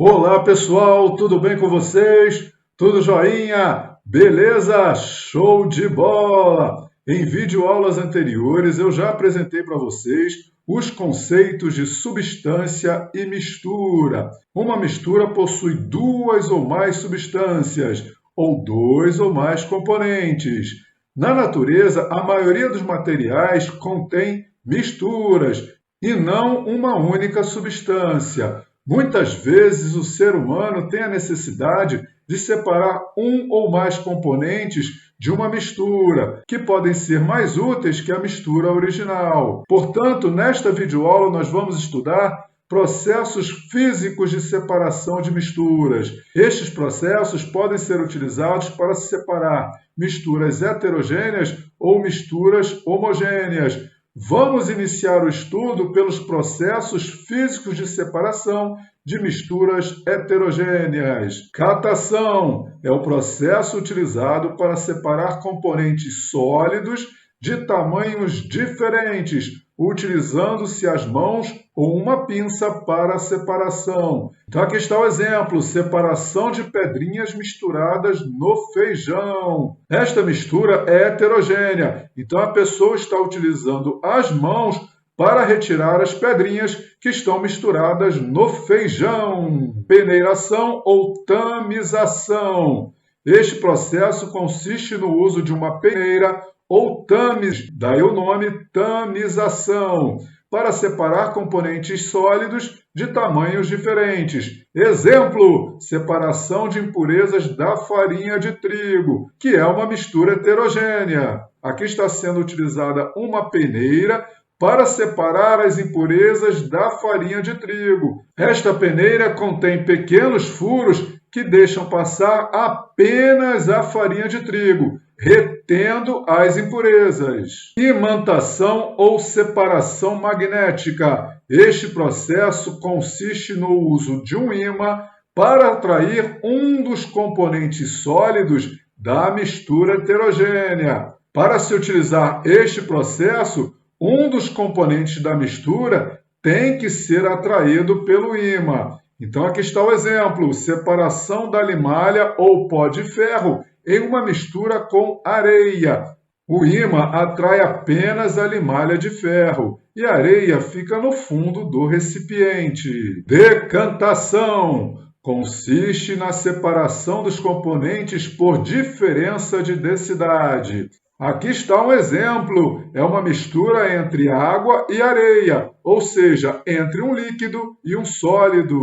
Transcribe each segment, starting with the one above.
Olá pessoal, tudo bem com vocês? Tudo joinha? Beleza? Show de bola! Em videoaulas anteriores eu já apresentei para vocês os conceitos de substância e mistura. Uma mistura possui duas ou mais substâncias, ou dois ou mais componentes. Na natureza, a maioria dos materiais contém misturas e não uma única substância. Muitas vezes o ser humano tem a necessidade de separar um ou mais componentes de uma mistura, que podem ser mais úteis que a mistura original. Portanto, nesta videoaula nós vamos estudar processos físicos de separação de misturas. Estes processos podem ser utilizados para separar misturas heterogêneas ou misturas homogêneas. Vamos iniciar o estudo pelos processos físicos de separação de misturas heterogêneas. Catação é o processo utilizado para separar componentes sólidos de tamanhos diferentes, utilizando-se as mãos ou uma pinça para a separação. Então aqui está o exemplo: separação de pedrinhas misturadas no feijão. Esta mistura é heterogênea, então a pessoa está utilizando as mãos para retirar as pedrinhas que estão misturadas no feijão. Peneiração ou tamização. Este processo consiste no uso de uma peneira ou tamiz, daí o nome tamização, para separar componentes sólidos de tamanhos diferentes. Exemplo: separação de impurezas da farinha de trigo, que é uma mistura heterogênea. Aqui está sendo utilizada uma peneira para separar as impurezas da farinha de trigo. Esta peneira contém pequenos furos que deixam passar apenas a farinha de trigo, retendo as impurezas. Imantação ou separação magnética. Este processo consiste no uso de um ímã para atrair um dos componentes sólidos da mistura heterogênea. Para se utilizar este processo, um dos componentes da mistura tem que ser atraído pelo ímã. Então aqui está o exemplo: separação da limalha ou pó de ferro em uma mistura com areia. O ímã atrai apenas a limalha de ferro e a areia fica no fundo do recipiente. Decantação consiste na separação dos componentes por diferença de densidade. Aqui está um exemplo: é uma mistura entre água e areia, ou seja, entre um líquido e um sólido.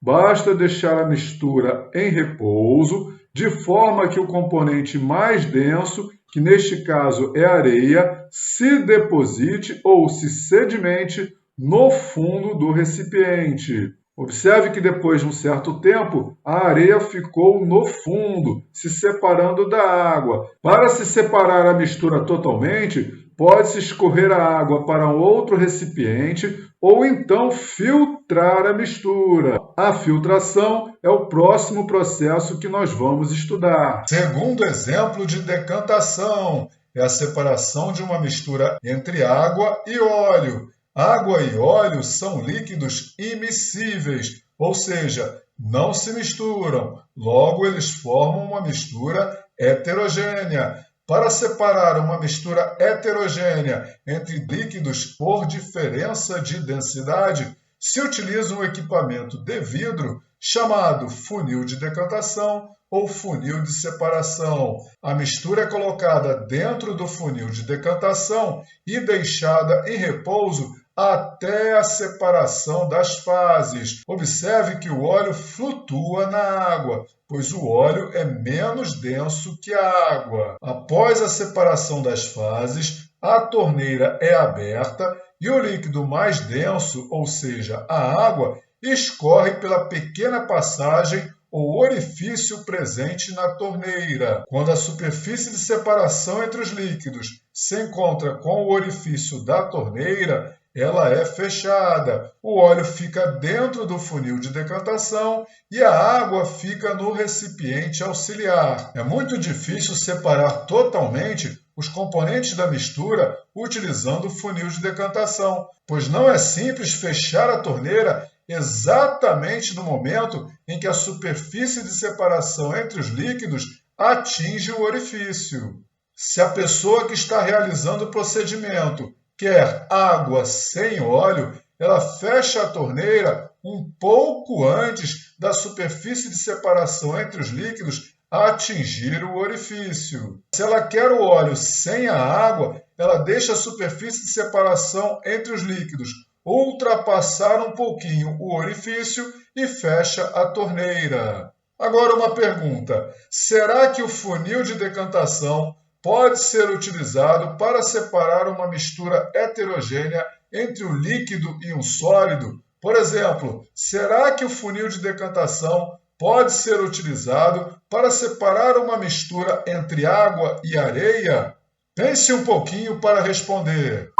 Basta deixar a mistura em repouso, de forma que o componente mais denso, que neste caso é a areia, se deposite ou se sedimente no fundo do recipiente. Observe que depois de um certo tempo, a areia ficou no fundo, se separando da água. Para se separar a mistura totalmente, pode-se escorrer a água para um outro recipiente ou então filtrar a mistura. A filtração é o próximo processo que nós vamos estudar. Segundo exemplo de decantação é a separação de uma mistura entre água e óleo. Água e óleo são líquidos immiscíveis, ou seja, não se misturam, logo eles formam uma mistura heterogênea. Para separar uma mistura heterogênea entre líquidos por diferença de densidade, se utiliza um equipamento de vidro chamado funil de decantação ou funil de separação. A mistura é colocada dentro do funil de decantação e deixada em repouso até a separação das fases. Observe que o óleo flutua na água, pois o óleo é menos denso que a água. Após a separação das fases, a torneira é aberta e o líquido mais denso, ou seja, a água, escorre pela pequena passagem ou orifício presente na torneira. Quando a superfície de separação entre os líquidos se encontra com o orifício da torneira, ela é fechada. O óleo fica dentro do funil de decantação e a água fica no recipiente auxiliar. É muito difícil separar totalmente os componentes da mistura utilizando o funil de decantação, pois não é simples fechar a torneira exatamente no momento em que a superfície de separação entre os líquidos atinge o orifício. Se a pessoa que está realizando o procedimento quer água sem óleo, ela fecha a torneira um pouco antes da superfície de separação entre os líquidos atingir o orifício. Se ela quer o óleo sem a água, ela deixa a superfície de separação entre os líquidos ultrapassar um pouquinho o orifício e fecha a torneira. Agora uma pergunta: será que o funil de decantação pode ser utilizado para separar uma mistura heterogênea entre um líquido e um sólido? Por exemplo, será que o funil de decantação pode ser utilizado para separar uma mistura entre água e areia? Pense um pouquinho para responder.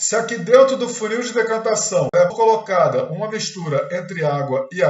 Se aqui dentro do funil de decantação é colocada uma mistura entre água e a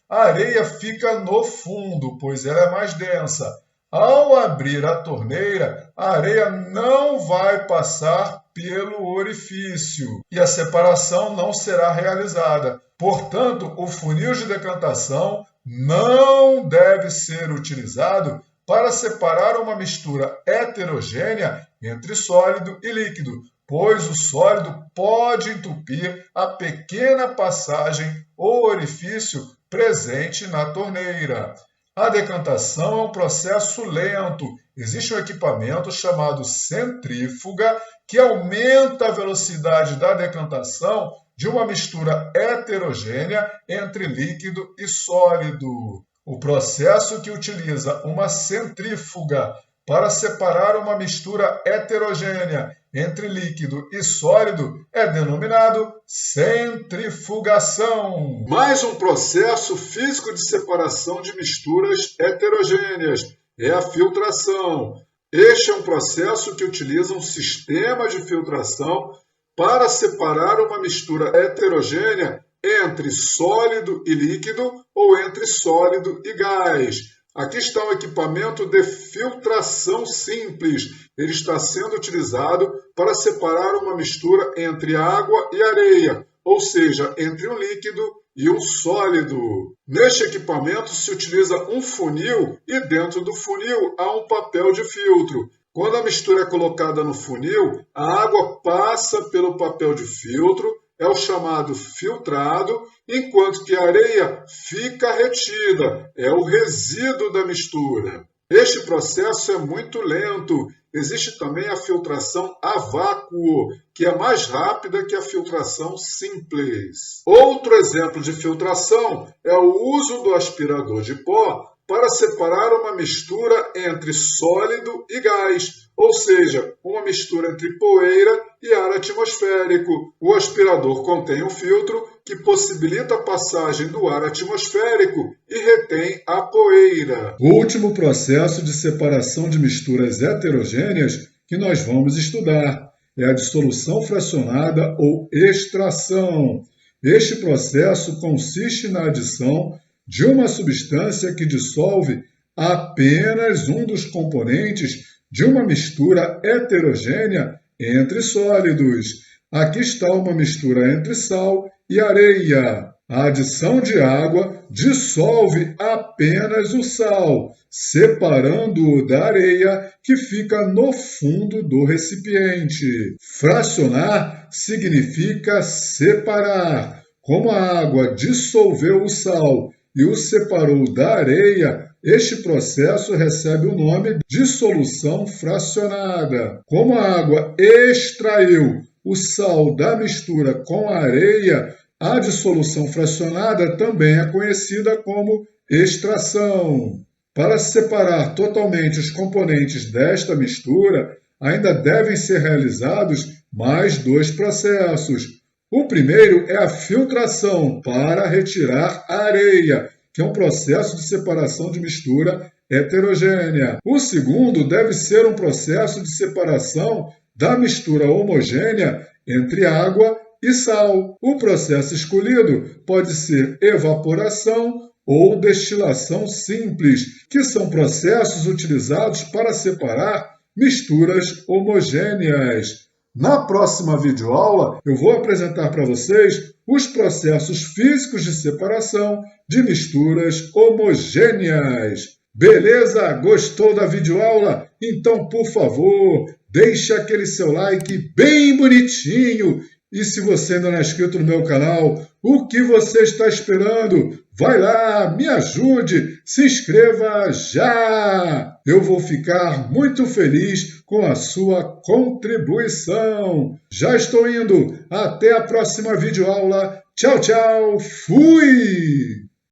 areia fica no fundo, pois ela é mais densa. Ao abrir a torneira, a areia não vai passar pelo orifício e a separação não será realizada. Portanto, o funil de decantação não deve ser utilizado para separar uma mistura heterogênea entre sólido e líquido, pois o sólido pode entupir a pequena passagem ou orifício presente na torneira. A decantação é um processo lento. Existe um equipamento chamado centrífuga que aumenta a velocidade da decantação de uma mistura heterogênea entre líquido e sólido. O processo que utiliza uma centrífuga para separar uma mistura heterogênea entre líquido e sólido é denominado centrifugação. Mais um processo físico de separação de misturas heterogêneas é a filtração. Este é um processo que utiliza um sistema de filtração para separar uma mistura heterogênea entre sólido e líquido ou entre sólido e gás. Aqui está um equipamento de filtração simples. Ele está sendo utilizado para separar uma mistura entre água e areia, ou seja, entre um líquido e um sólido. Neste equipamento se utiliza um funil e dentro do funil há um papel de filtro. Quando a mistura é colocada no funil, a água passa pelo papel de filtro, é o chamado filtrado, enquanto que a areia fica retida, é o resíduo da mistura. Este processo é muito lento. Existe também a filtração a vácuo, que é mais rápida que a filtração simples. Outro exemplo de filtração é o uso do aspirador de pó para separar uma mistura entre sólido e gás, ou seja, uma mistura entre poeira e ar atmosférico. O aspirador contém um filtro que possibilita a passagem do ar atmosférico e retém a poeira. O último processo de separação de misturas heterogêneas que nós vamos estudar é a dissolução fracionada ou extração. Este processo consiste na adição de uma substância que dissolve apenas um dos componentes de uma mistura heterogênea entre sólidos. Aqui está uma mistura entre sal e areia. A adição de água dissolve apenas o sal, separando-o da areia que fica no fundo do recipiente. Fracionar significa separar. Como a água dissolveu o sal e o separou da areia, este processo recebe o nome de dissolução fracionada. Como a água extraiu o sal da mistura com a areia, a dissolução fracionada também é conhecida como extração. Para separar totalmente os componentes desta mistura, ainda devem ser realizados mais dois processos. O primeiro é a filtração para retirar a areia, que é um processo de separação de mistura heterogênea. O segundo deve ser um processo de separação da mistura homogênea entre água e sal. O processo escolhido pode ser evaporação ou destilação simples, que são processos utilizados para separar misturas homogêneas. Na próxima videoaula, eu vou apresentar para vocês os processos físicos de separação de misturas homogêneas. Beleza? Gostou da videoaula? Então, por favor, deixe aquele seu like bem bonitinho. E se você ainda não é inscrito no meu canal, o que você está esperando? Vai lá, me ajude, se inscreva já! Eu vou ficar muito feliz com a sua contribuição. Já estou indo. Até a próxima videoaula. Tchau, tchau. Fui!